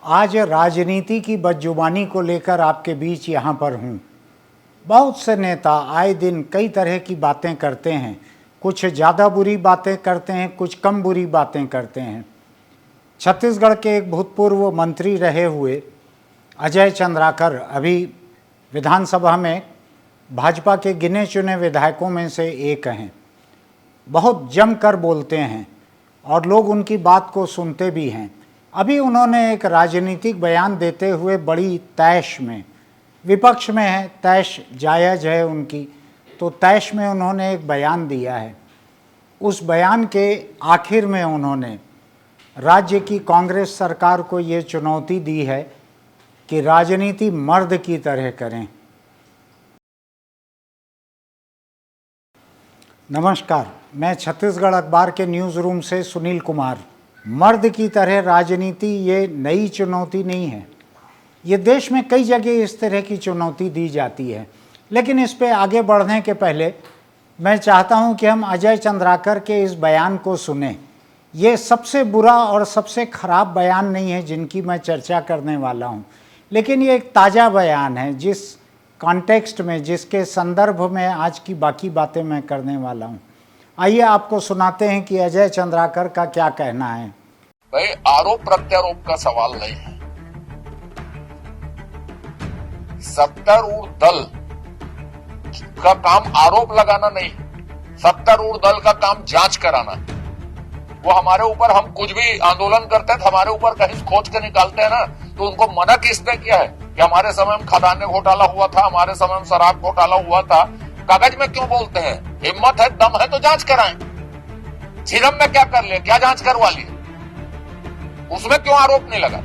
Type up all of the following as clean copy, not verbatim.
आज राजनीति की बदजुबानी को लेकर आपके बीच यहाँ पर हूँ। बहुत से नेता आए दिन कई तरह की बातें करते हैं, कुछ ज़्यादा बुरी बातें करते हैं, कुछ कम बुरी बातें करते हैं। छत्तीसगढ़ के एक भूतपूर्व मंत्री रहे हुए अजय चंद्राकर अभी विधानसभा में भाजपा के गिने चुने विधायकों में से एक हैं। बहुत जमकर बोलते हैं और लोग उनकी बात को सुनते भी हैं। अभी उन्होंने एक राजनीतिक बयान देते हुए बड़ी तैश में, विपक्ष में है, तैश जायज़ है उनकी, तो तैश में उन्होंने एक बयान दिया है। उस बयान के आखिर में उन्होंने राज्य की कांग्रेस सरकार को ये चुनौती दी है कि राजनीति मर्द की तरह करें। नमस्कार, मैं छत्तीसगढ़ अखबार के न्यूज़ रूम से सुनील कुमार। मर्द की तरह राजनीति ये नई चुनौती नहीं है, ये देश में कई जगह इस तरह की चुनौती दी जाती है। लेकिन इस पे आगे बढ़ने के पहले मैं चाहता हूं कि हम अजय चंद्राकर के इस बयान को सुनें। ये सबसे बुरा और सबसे ख़राब बयान नहीं है जिनकी मैं चर्चा करने वाला हूं, लेकिन ये एक ताज़ा बयान है जिस कॉन्टेक्स्ट में, जिसके संदर्भ में आज की बाकी बातें मैं करने वाला हूं। आइए आपको सुनाते हैं कि अजय चंद्राकर का क्या कहना है। भाई, आरोप प्रत्यारोप का सवाल नहीं है। सत्तारूढ़ दल का काम आरोप लगाना नहीं, सत्तारूढ़ दल का काम जांच कराना। वो हमारे ऊपर, हम कुछ भी आंदोलन करते हैं तो हमारे ऊपर कहीं खोज के निकालते हैं ना, तो उनको मना किसने किया है कि हमारे समय में खदान घोटाला हुआ था, हमारे समय में शराब घोटाला हुआ था। कागज में क्यों बोलते हैं? हिम्मत है, दम है तो जांच कराएं। झीरम में क्या कर लिया, क्या जांच करवा ली, उसमें क्यों आरोप नहीं लगा?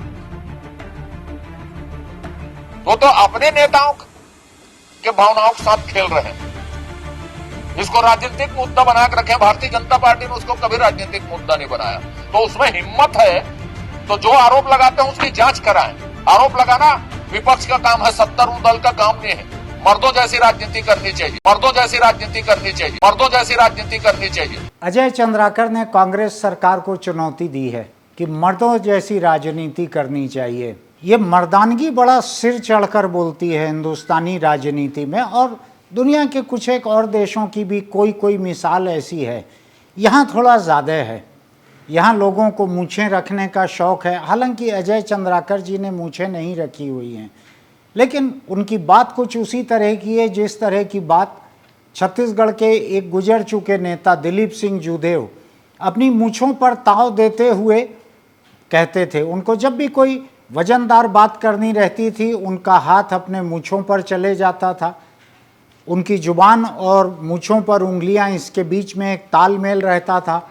तो अपने नेताओं के भावनाओं के साथ खेल रहे हैं, इसको राजनीतिक मुद्दा बना के रखे। भारतीय जनता पार्टी ने उसको कभी राजनीतिक मुद्दा नहीं बनाया। तो उसमें हिम्मत है तो जो आरोप लगाते हैं उसकी जांच कराएं। आरोप लगाना विपक्ष का काम है, सत्तारूढ़ दल का काम नहीं है। मर्दों जैसी राजनीति करनी चाहिए, मर्दों जैसी राजनीति करनी चाहिए, मर्दों जैसी राजनीति करनी चाहिए। अजय चंद्राकर ने कांग्रेस सरकार को चुनौती दी है कि मर्दों जैसी राजनीति करनी चाहिए। ये मर्दानगी बड़ा सिर चढ़कर बोलती है हिंदुस्तानी राजनीति में, और दुनिया के कुछ एक और देशों की भी कोई मिसाल ऐसी है। यहाँ थोड़ा ज़्यादा है, यहाँ लोगों को मूछें रखने का शौक़ है। हालांकि अजय चंद्राकर जी ने मूछें नहीं रखी हुई हैं, लेकिन उनकी बात कुछ उसी तरह की है जिस तरह की बात छत्तीसगढ़ के एक गुजर चुके नेता दिलीप सिंह जूदेव अपनी मूछों पर ताव देते हुए कहते थे। उनको जब भी कोई वजनदार बात करनी रहती थी, उनका हाथ अपने मूछों पर चले जाता था। उनकी जुबान और मूछों पर उंगलियां, इसके बीच में एक तालमेल रहता था।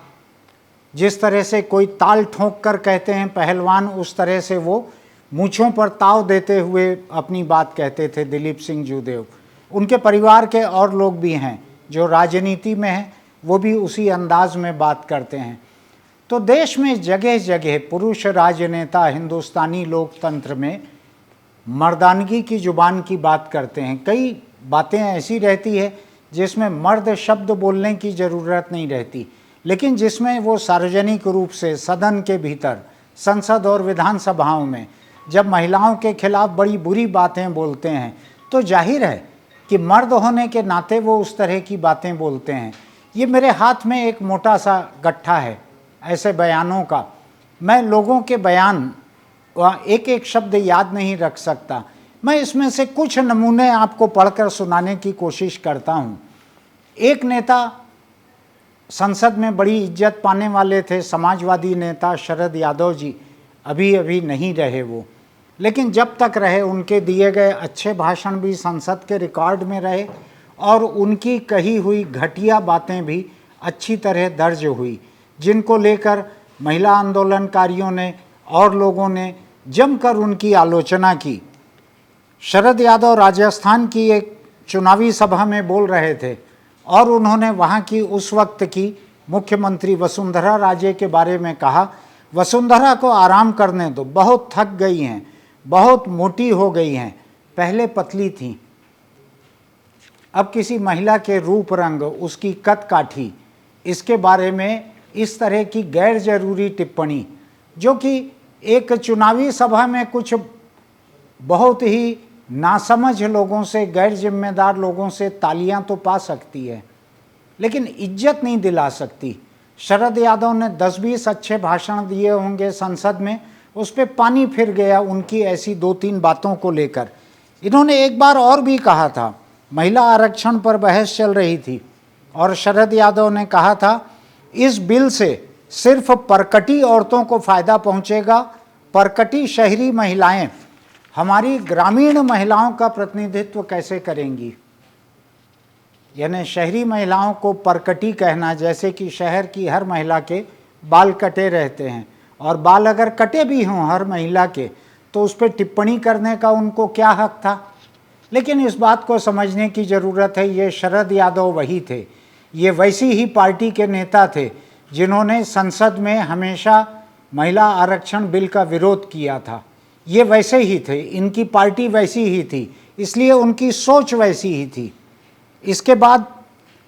जिस तरह से कोई ताल ठोंक कर कहते हैं पहलवान, उस तरह से वो मूछों पर ताव देते हुए अपनी बात कहते थे दिलीप सिंह जूदेव। उनके परिवार के और लोग भी हैं जो राजनीति में हैं, वो भी उसी अंदाज में बात करते हैं। तो देश में जगह जगह पुरुष राजनेता हिंदुस्तानी लोकतंत्र में मर्दानगी की जुबान की बात करते हैं। कई बातें ऐसी रहती है जिसमें मर्द शब्द बोलने की ज़रूरत नहीं रहती, लेकिन जिसमें वो सार्वजनिक रूप से सदन के भीतर, संसद और विधानसभाओं में जब महिलाओं के खिलाफ बड़ी बुरी बातें बोलते हैं, तो जाहिर है कि मर्द होने के नाते वो उस तरह की बातें बोलते हैं। ये मेरे हाथ में एक मोटा सा गट्ठा है ऐसे बयानों का। मैं लोगों के बयान एक एक शब्द याद नहीं रख सकता। मैं इसमें से कुछ नमूने आपको पढ़कर सुनाने की कोशिश करता हूँ। एक नेता संसद में बड़ी इज्जत पाने वाले थे, समाजवादी नेता शरद यादव जी। अभी नहीं रहे वो, लेकिन जब तक रहे उनके दिए गए अच्छे भाषण भी संसद के रिकॉर्ड में रहे और उनकी कही हुई घटिया बातें भी अच्छी तरह दर्ज हुई, जिनको लेकर महिला आंदोलनकारियों ने और लोगों ने जमकर उनकी आलोचना की। शरद यादव राजस्थान की एक चुनावी सभा में बोल रहे थे और उन्होंने वहाँ की उस वक्त की मुख्यमंत्री वसुंधरा राजे के बारे में कहा, वसुंधरा को आराम करने दो, बहुत थक गई हैं, बहुत मोटी हो गई हैं, पहले पतली थी, अब किसी महिला के रूप रंग, उसकी कद काठी, इसके बारे में इस तरह की गैर जरूरी टिप्पणी जो कि एक चुनावी सभा में कुछ बहुत ही नासमझ लोगों से, गैर जिम्मेदार लोगों से तालियां तो पा सकती है, लेकिन इज्जत नहीं दिला सकती। शरद यादव ने 10-20 अच्छे भाषण दिए होंगे संसद में, उस पर पानी फिर गया उनकी ऐसी 2-3 बातों को लेकर। इन्होंने एक बार और भी कहा था, महिला आरक्षण पर बहस चल रही थी और शरद यादव ने कहा था इस बिल से सिर्फ परकटी औरतों को फायदा पहुंचेगा, परकटी शहरी महिलाएं हमारी ग्रामीण महिलाओं का प्रतिनिधित्व कैसे करेंगी। यानी शहरी महिलाओं को परकटी कहना, जैसे कि शहर की हर महिला के बाल कटे रहते हैं, और बाल अगर कटे भी हों हर महिला के तो उस पर टिप्पणी करने का उनको क्या हक था। लेकिन इस बात को समझने की ज़रूरत है, ये शरद यादव वही थे, ये वैसी ही पार्टी के नेता थे जिन्होंने संसद में हमेशा महिला आरक्षण बिल का विरोध किया था। ये वैसे ही थे, इनकी पार्टी वैसी ही थी, इसलिए उनकी सोच वैसी ही थी। इसके बाद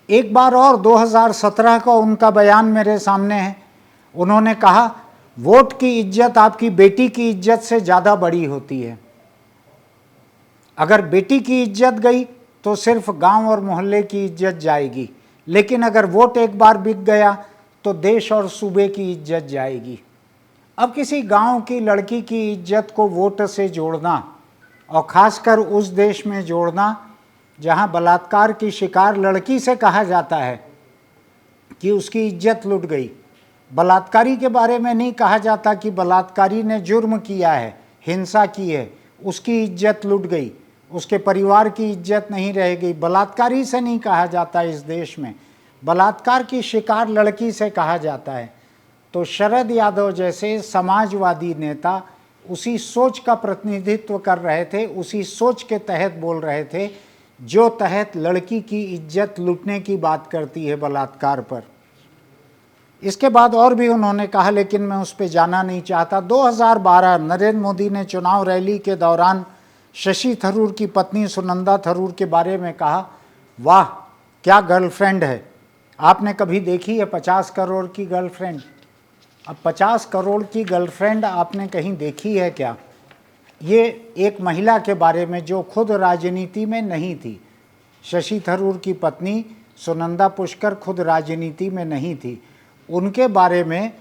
एक बार और 2017 का उनका बयान मेरे सामने है। उन्होंने कहा वोट की इज्जत आपकी बेटी की इज्जत से ज़्यादा बड़ी होती है। अगर बेटी की इज्जत गई तो सिर्फ गांव और मोहल्ले की इज्जत जाएगी, लेकिन अगर वोट एक बार बिक गया तो देश और सूबे की इज्जत जाएगी। अब किसी गांव की लड़की की इज्जत को वोट से जोड़ना, और ख़ासकर उस देश में जोड़ना जहां बलात्कार की शिकार लड़की से कहा जाता है कि उसकी इज्जत लुट गई, बलात्कारी के बारे में नहीं कहा जाता कि बलात्कारी ने जुर्म किया है, हिंसा की है, उसकी इज्जत लुट गई, उसके परिवार की इज्जत नहीं रह गई। बलात्कारी से नहीं कहा जाता इस देश में, बलात्कार की शिकार लड़की से कहा जाता है। तो शरद यादव जैसे समाजवादी नेता उसी सोच का प्रतिनिधित्व कर रहे थे, उसी सोच के तहत बोल रहे थे जो तहत लड़की की इज्जत लूटने की बात करती है बलात्कार पर। इसके बाद और भी उन्होंने कहा, लेकिन मैं उस पर जाना नहीं चाहता। 2012 नरेंद्र मोदी ने चुनाव रैली के दौरान शशि थरूर की पत्नी सुनंदा थरूर के बारे में कहा, वाह क्या गर्लफ्रेंड है। आपने कभी देखी है 50 करोड़ की गर्लफ्रेंड? अब 50 करोड़ की गर्लफ्रेंड आपने कहीं देखी है क्या? ये एक महिला के बारे में जो खुद राजनीति में नहीं थी। शशि थरूर की पत्नी सुनंदा पुष्कर खुद राजनीति में नहीं थी, उनके बारे में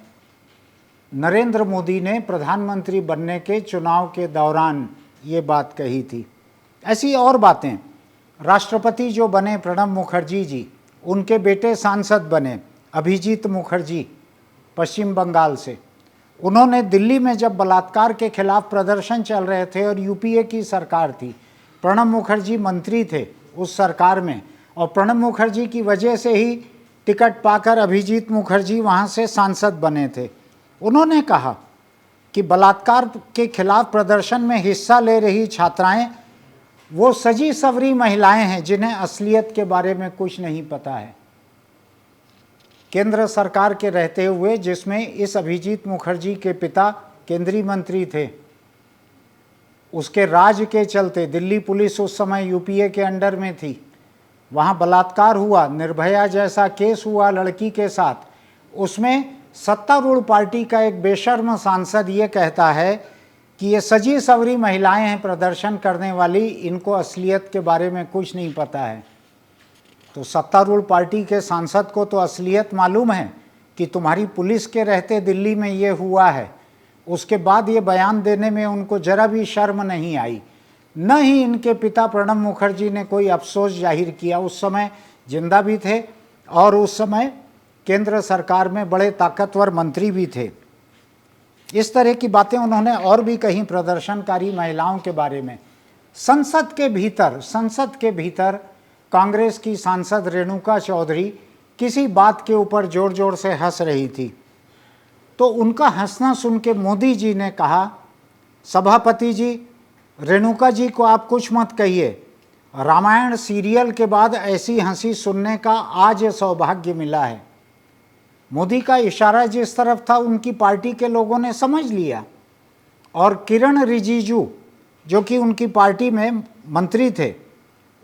नरेंद्र मोदी ने प्रधानमंत्री बनने के चुनाव के दौरान ये बात कही थी। ऐसी और बातें, राष्ट्रपति जो बने प्रणब मुखर्जी जी, उनके बेटे सांसद बने अभिजीत मुखर्जी पश्चिम बंगाल से। उन्होंने दिल्ली में जब बलात्कार के खिलाफ प्रदर्शन चल रहे थे और यूपीए की सरकार थी, प्रणब मुखर्जी मंत्री थे उस सरकार में, और प्रणब मुखर्जी की वजह से ही टिकट पाकर अभिजीत मुखर्जी वहाँ से सांसद बने थे। उन्होंने कहा कि बलात्कार के खिलाफ प्रदर्शन में हिस्सा ले रही छात्राएं वो सजी सवरी महिलाएं हैं जिन्हें असलियत के बारे में कुछ नहीं पता है। केंद्र सरकार के रहते हुए, जिसमें इस अभिजीत मुखर्जी के पिता केंद्रीय मंत्री थे, उसके राज के चलते दिल्ली पुलिस उस समय यूपीए के अंडर में थी, वहाँ बलात्कार हुआ, निर्भया जैसा केस हुआ लड़की के साथ, उसमें सत्तारूढ़ पार्टी का एक बेशर्म सांसद ये कहता है कि ये सजी सवरी महिलाएं हैं प्रदर्शन करने वाली, इनको असलियत के बारे में कुछ नहीं पता है। तो सत्तारूढ़ पार्टी के सांसद को तो असलियत मालूम है कि तुम्हारी पुलिस के रहते दिल्ली में ये हुआ है, उसके बाद ये बयान देने में उनको जरा भी शर्म नहीं आई। न ही इनके पिता प्रणब मुखर्जी ने कोई अफसोस जाहिर किया, उस समय जिंदा भी थे और उस समय केंद्र सरकार में बड़े ताकतवर मंत्री भी थे। इस तरह की बातें उन्होंने और भी कहीं प्रदर्शनकारी महिलाओं के बारे में। संसद के भीतर कांग्रेस की सांसद रेणुका चौधरी किसी बात के ऊपर जोर जोर से हंस रही थी, तो उनका हंसना सुन के मोदी जी ने कहा, सभापति जी, रेणुका जी को आप कुछ मत कहिए, रामायण सीरियल के बाद ऐसी हंसी सुनने का आज सौभाग्य मिला है। मोदी का इशारा जिस तरफ था उनकी पार्टी के लोगों ने समझ लिया, और किरण रिजिजू जो कि उनकी पार्टी में मंत्री थे,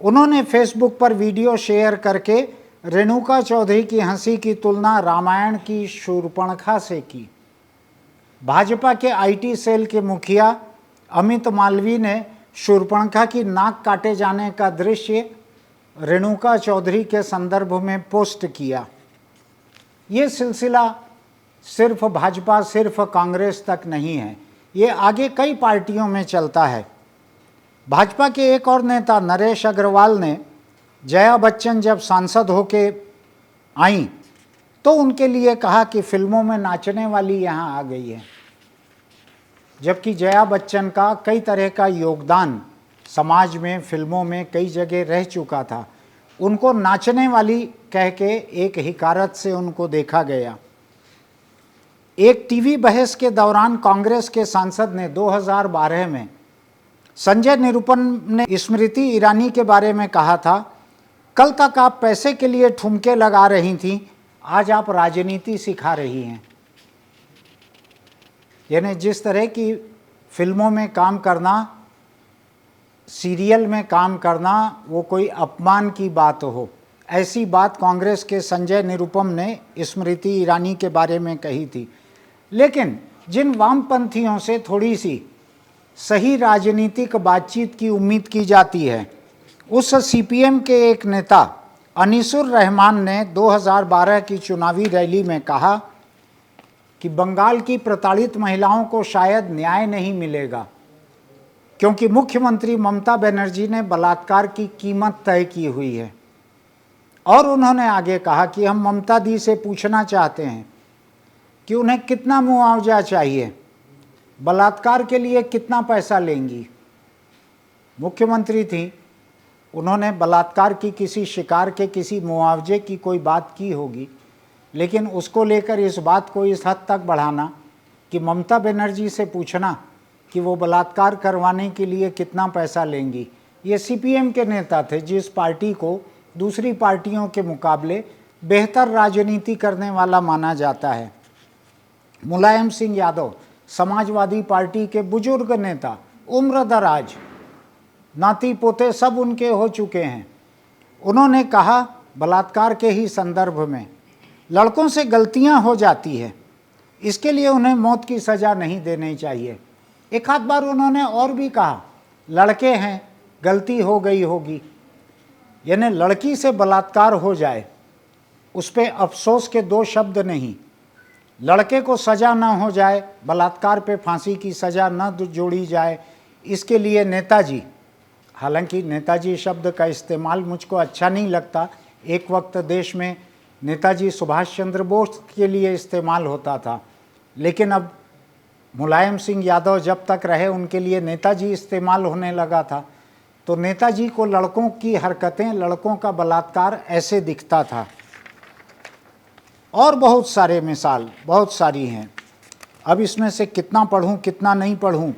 उन्होंने फेसबुक पर वीडियो शेयर करके रेणुका चौधरी की हंसी की तुलना रामायण की शूर्पणखा से की। भाजपा के आईटी सेल के मुखिया अमित मालवीय ने शूर्पणखा की नाक काटे जाने का दृश्य रेणुका चौधरी के संदर्भ में पोस्ट किया। ये सिलसिला सिर्फ भाजपा, सिर्फ कांग्रेस तक नहीं है, ये आगे कई पार्टियों में चलता है। भाजपा के एक और नेता नरेश अग्रवाल ने जया बच्चन जब सांसद होके आई तो उनके लिए कहा कि फिल्मों में नाचने वाली यहाँ आ गई है, जबकि जया बच्चन का कई तरह का योगदान समाज में, फिल्मों में कई जगह रह चुका था। उनको नाचने वाली कह के एक हिकारत से उनको देखा गया। एक टीवी बहस के दौरान कांग्रेस के सांसद ने 2012 में संजय निरुपम ने स्मृति ईरानी के बारे में कहा था, कल तक आप पैसे के लिए ठुमके लगा रही थीं, आज आप राजनीति सिखा रही हैं। यानी जिस तरह की फिल्मों में काम करना, सीरियल में काम करना वो कोई अपमान की बात हो, ऐसी बात कांग्रेस के संजय निरुपम ने स्मृति ईरानी के बारे में कही थी। लेकिन जिन वामपंथियों से थोड़ी सी सही राजनीतिक बातचीत की उम्मीद की जाती है, उस सीपीएम के एक नेता अनीसुर रहमान ने 2012 की चुनावी रैली में कहा कि बंगाल की प्रताड़ित महिलाओं को शायद न्याय नहीं मिलेगा, क्योंकि मुख्यमंत्री ममता बनर्जी ने बलात्कार की कीमत तय की हुई है। और उन्होंने आगे कहा कि हम ममता दी से पूछना चाहते हैं कि उन्हें कितना मुआवजा चाहिए, बलात्कार के लिए कितना पैसा लेंगी। मुख्यमंत्री थी, उन्होंने बलात्कार की किसी शिकार के किसी मुआवजे की कोई बात की होगी, लेकिन उसको लेकर इस बात को इस हद तक बढ़ाना कि ममता बनर्जी से पूछना कि वो बलात्कार करवाने के लिए कितना पैसा लेंगी। ये सीपीएम के नेता थे जिस पार्टी को दूसरी पार्टियों के मुकाबले बेहतर राजनीति करने वाला माना जाता है। मुलायम सिंह यादव समाजवादी पार्टी के बुजुर्ग नेता, उम्र दराज, नाती पोते सब उनके हो चुके हैं। उन्होंने कहा बलात्कार के ही संदर्भ में लड़कों से गलतियां हो जाती है, इसके लिए उन्हें मौत की सज़ा नहीं देनी चाहिए। एक आध बार उन्होंने और भी कहा लड़के हैं, गलती हो गई होगी। यानी लड़की से बलात्कार हो जाए उस पर अफसोस के दो शब्द नहीं, लड़के को सज़ा ना हो जाए, बलात्कार पे फांसी की सज़ा न जोड़ी जाए, इसके लिए नेताजी, हालांकि नेताजी शब्द का इस्तेमाल मुझको अच्छा नहीं लगता, एक वक्त देश में नेताजी सुभाष चंद्र बोस के लिए इस्तेमाल होता था, लेकिन अब मुलायम सिंह यादव जब तक रहे उनके लिए नेताजी इस्तेमाल होने लगा था। तो नेताजी को लड़कों की हरकतें, लड़कों का बलात्कार ऐसे दिखता था। और बहुत सारे मिसाल, बहुत सारी हैं। अब इसमें से कितना पढ़ूं कितना नहीं पढ़ूं।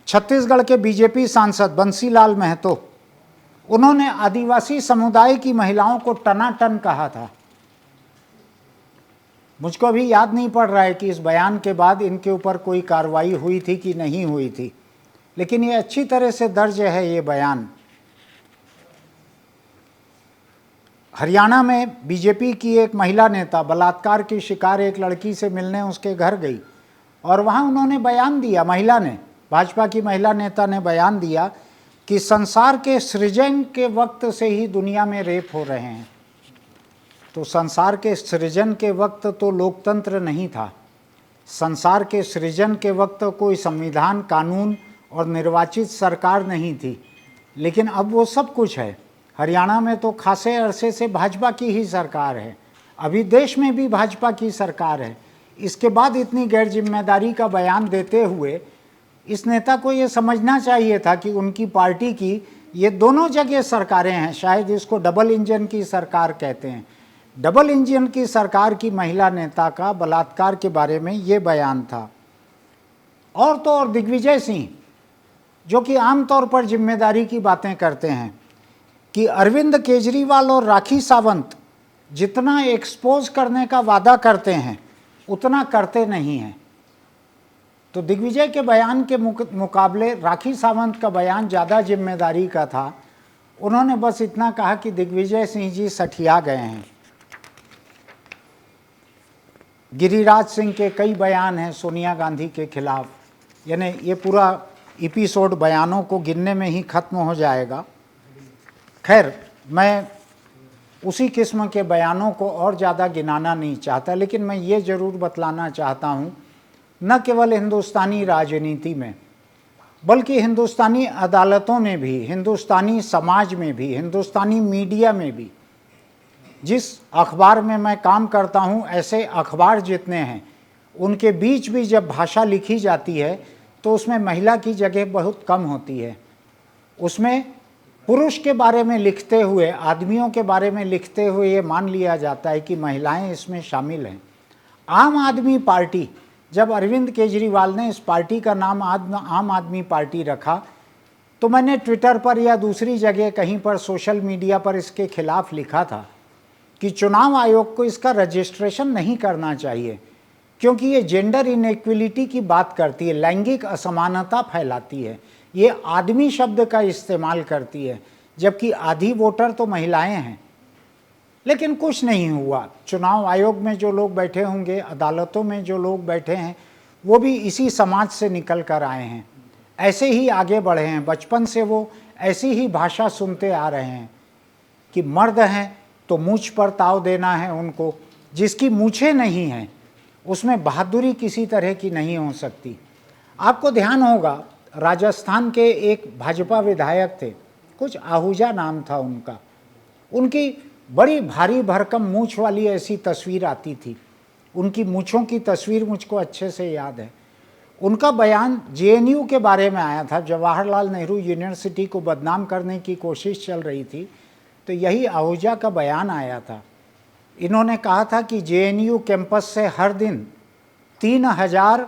छत्तीसगढ़ के बीजेपी सांसद बंसीलाल महतो, उन्होंने आदिवासी समुदाय की महिलाओं को टनाटन कहा था। मुझको अभी याद नहीं पड़ रहा है कि इस बयान के बाद इनके ऊपर कोई कार्रवाई हुई थी कि नहीं हुई थी, लेकिन ये अच्छी तरह से दर्ज है ये बयान। हरियाणा में बीजेपी की एक महिला नेता बलात्कार की शिकार एक लड़की से मिलने उसके घर गई और वहाँ उन्होंने बयान दिया, महिला ने, भाजपा की महिला नेता ने बयान दिया कि संसार के सृजन के वक्त से ही दुनिया में रेप हो रहे हैं। तो संसार के सृजन के वक्त तो लोकतंत्र नहीं था, संसार के सृजन के वक्त कोई संविधान, कानून और निर्वाचित सरकार नहीं थी, लेकिन अब वो सब कुछ है। हरियाणा में तो खासे अरसे से भाजपा की ही सरकार है, अभी देश में भी भाजपा की सरकार है। इसके बाद इतनी गैर जिम्मेदारी का बयान देते हुए इस नेता को ये समझना चाहिए था कि उनकी पार्टी की ये दोनों जगह सरकारें हैं, शायद इसको डबल इंजन की सरकार कहते हैं। डबल इंजन की सरकार की महिला नेता का बलात्कार के बारे में ये बयान था। और तो और दिग्विजय सिंह, जो कि आमतौर पर जिम्मेदारी की बातें करते हैं, कि अरविंद केजरीवाल और राखी सावंत जितना एक्सपोज करने का वादा करते हैं उतना करते नहीं हैं। तो दिग्विजय के बयान के मुकाबले राखी सावंत का बयान ज़्यादा जिम्मेदारी का था। उन्होंने बस इतना कहा कि दिग्विजय सिंह जी सठिया गए हैं। गिरिराज सिंह के कई बयान हैं सोनिया गांधी के खिलाफ, यानी ये पूरा एपिसोड बयानों को गिनने में ही ख़त्म हो जाएगा। खैर, मैं उसी किस्म के बयानों को और ज़्यादा गिनाना नहीं चाहता, लेकिन मैं ये ज़रूर बतलाना चाहता हूँ, न केवल हिंदुस्तानी राजनीति में बल्कि हिंदुस्तानी अदालतों में भी, हिंदुस्तानी समाज में भी, हिंदुस्तानी मीडिया में भी, जिस अखबार में मैं काम करता हूँ, ऐसे अखबार जितने हैं उनके बीच भी जब भाषा लिखी जाती है तो उसमें महिला की जगह बहुत कम होती है। उसमें पुरुष के बारे में लिखते हुए, आदमियों के बारे में लिखते हुए ये मान लिया जाता है कि महिलाएं इसमें शामिल हैं। आम आदमी पार्टी, जब अरविंद केजरीवाल ने इस पार्टी का नाम आम आदमी पार्टी रखा तो मैंने ट्विटर पर या दूसरी जगह कहीं पर सोशल मीडिया पर इसके खिलाफ लिखा था कि चुनाव आयोग को इसका रजिस्ट्रेशन नहीं करना चाहिए, क्योंकि ये जेंडर इनइक्वलिटी की बात करती है, लैंगिक असमानता फैलाती है, ये आदमी शब्द का इस्तेमाल करती है, जबकि आधी वोटर तो महिलाएं हैं। लेकिन कुछ नहीं हुआ। चुनाव आयोग में जो लोग बैठे होंगे, अदालतों में जो लोग बैठे हैं, वो भी इसी समाज से निकल कर आए हैं, ऐसे ही आगे बढ़े हैं। बचपन से वो ऐसी ही भाषा सुनते आ रहे हैं कि मर्द हैं तो मूंछ पर ताव देना है उनको, जिसकी मूछें नहीं हैं उसमें बहादुरी किसी तरह की नहीं हो सकती। आपको ध्यान होगा, राजस्थान के एक भाजपा विधायक थे, कुछ आहूजा नाम था उनका, उनकी बड़ी भारी भरकम मूछ वाली ऐसी तस्वीर आती थी। उनकी मूछों की तस्वीर मुझको अच्छे से याद है। उनका बयान जेएनयू के बारे में आया था, जवाहरलाल नेहरू यूनिवर्सिटी को बदनाम करने की कोशिश चल रही थी, तो यही आहूजा का बयान आया था। इन्होंने कहा था कि जेएनयू कैंपस से हर दिन 3000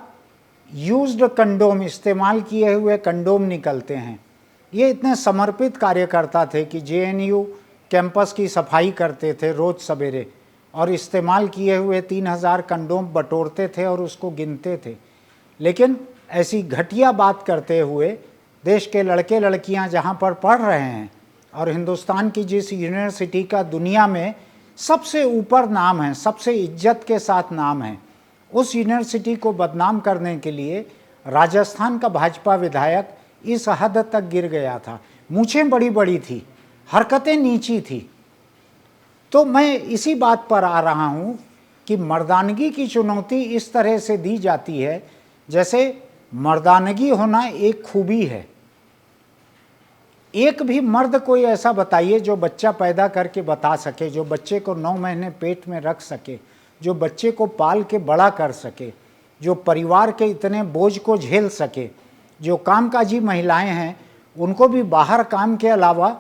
यूज्ड कंडोम, इस्तेमाल किए हुए कंडोम निकलते हैं। ये इतने समर्पित कार्यकर्ता थे कि जेएनयू कैंपस की सफाई करते थे रोज़ सवेरे और इस्तेमाल किए हुए 3000 कंडोम बटोरते थे और उसको गिनते थे। लेकिन ऐसी घटिया बात करते हुए देश के लड़के लड़कियां जहां पर पढ़ रहे हैं और हिंदुस्तान की जिस यूनिवर्सिटी का दुनिया में सबसे ऊपर नाम है, सबसे इज्जत के साथ नाम है, उस यूनिवर्सिटी को बदनाम करने के लिए राजस्थान का भाजपा विधायक इस हद तक गिर गया था। मूछें बड़ी बड़ी थी, हरकतें नीची थी। तो मैं इसी बात पर आ रहा हूँ कि मर्दानगी की चुनौती इस तरह से दी जाती है जैसे मर्दानगी होना एक खूबी है। एक भी मर्द कोई ऐसा बताइए जो बच्चा पैदा करके बता सके, जो बच्चे को 9 महीने पेट में रख सके, जो बच्चे को पाल के बड़ा कर सके, जो परिवार के इतने बोझ को झेल सके। जो कामकाजी महिलाएं हैं उनको भी बाहर काम के अलावा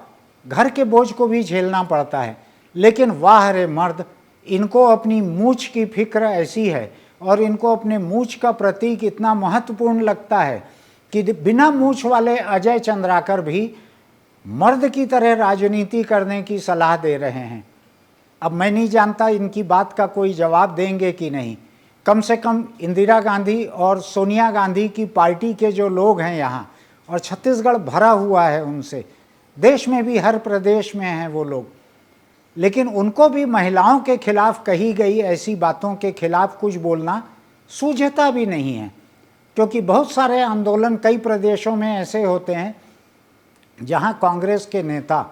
घर के बोझ को भी झेलना पड़ता है। लेकिन वाह रे मर्द, इनको अपनी मूछ की फिक्र ऐसी है और इनको अपने मूछ का प्रतीक इतना महत्वपूर्ण लगता है कि बिना मूछ वाले अजय चंद्राकर भी मर्द की तरह राजनीति करने की सलाह दे रहे हैं। अब मैं नहीं जानता इनकी बात का कोई जवाब देंगे कि नहीं। कम से कम इंदिरा गांधी और सोनिया गांधी की पार्टी के जो लोग हैं यहाँ, और छत्तीसगढ़ भरा हुआ है उनसे, देश में भी हर प्रदेश में हैं वो लोग, लेकिन उनको भी महिलाओं के खिलाफ कही गई ऐसी बातों के खिलाफ कुछ बोलना सूझता भी नहीं है। क्योंकि बहुत सारे आंदोलन कई प्रदेशों में ऐसे होते हैं जहां कांग्रेस के नेता,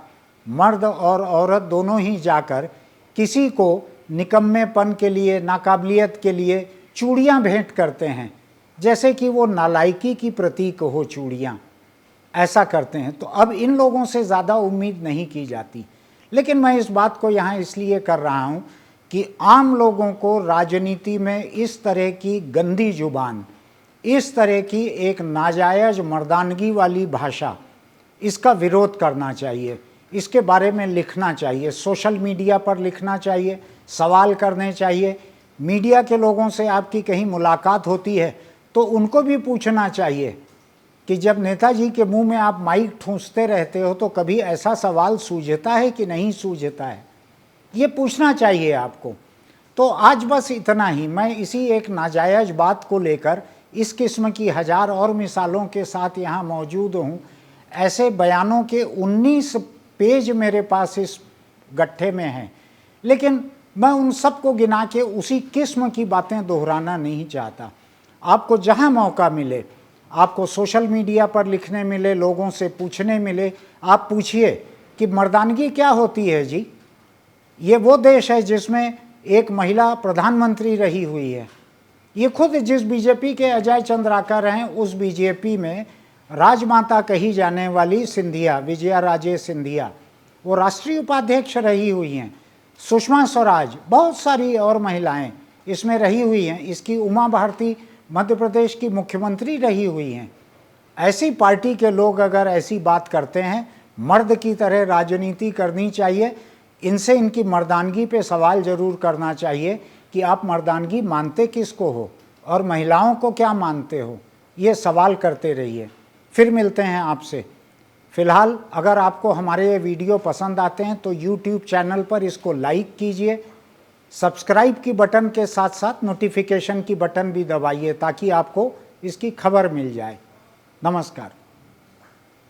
मर्द और औरत दोनों ही जाकर किसी को निकम्मेपन के लिए, नाकाबिलियत के लिए चूड़ियां भेंट करते हैं, जैसे कि वो नालायकी की प्रतीक हो चूड़ियां, ऐसा करते हैं। तो अब इन लोगों से ज़्यादा उम्मीद नहीं की जाती। लेकिन मैं इस बात को यहाँ इसलिए कर रहा हूँ कि आम लोगों को राजनीति में इस तरह की गंदी जुबान, इस तरह की एक नाजायज मर्दानगी वाली भाषा, इसका विरोध करना चाहिए, इसके बारे में लिखना चाहिए, सोशल मीडिया पर लिखना चाहिए, सवाल करने चाहिए। मीडिया के लोगों से आपकी कहीं मुलाकात होती है तो उनको भी पूछना चाहिए कि जब नेताजी के मुंह में आप माइक ठूंसते रहते हो तो कभी ऐसा सवाल सूझता है कि नहीं सूझता है, ये पूछना चाहिए आपको। तो आज बस इतना ही। मैं इसी एक नाजायज बात को लेकर इस किस्म की 1000 और मिसालों के साथ यहाँ मौजूद हूँ। ऐसे बयानों के 19 पेज मेरे पास इस गट्ठे में हैं, लेकिन मैं उन सबको गिना के उसी किस्म की बातें दोहराना नहीं चाहता। आपको जहां मौका मिले, आपको सोशल मीडिया पर लिखने मिले, लोगों से पूछने मिले, आप पूछिए कि मर्दानगी क्या होती है जी। ये वो देश है जिसमें एक महिला प्रधानमंत्री रही हुई है। ये खुद जिस बीजेपी के अजय चंद्राकर हैं, उस बीजेपी में राजमाता कही जाने वाली सिंधिया, विजया राजे सिंधिया, वो राष्ट्रीय उपाध्यक्ष रही हुई हैं। सुषमा स्वराज, बहुत सारी और महिलाएं इसमें रही हुई हैं। इसकी उमा भारती मध्य प्रदेश की मुख्यमंत्री रही हुई हैं। ऐसी पार्टी के लोग अगर ऐसी बात करते हैं, मर्द की तरह राजनीति करनी चाहिए। इनसे इनकी मर्दानगी पे सवाल जरूर करना चाहिए कि आप मर्दानगी मानते किसको हो और महिलाओं को क्या मानते हो, ये सवाल करते रहिए। फिर मिलते हैं आपसे। फिलहाल अगर आपको हमारे ये वीडियो पसंद आते हैं तो YouTube चैनल पर इसको लाइक कीजिए, सब्सक्राइब की बटन के साथ साथ नोटिफिकेशन की बटन भी दबाइए ताकि आपको इसकी खबर मिल जाए। नमस्कार।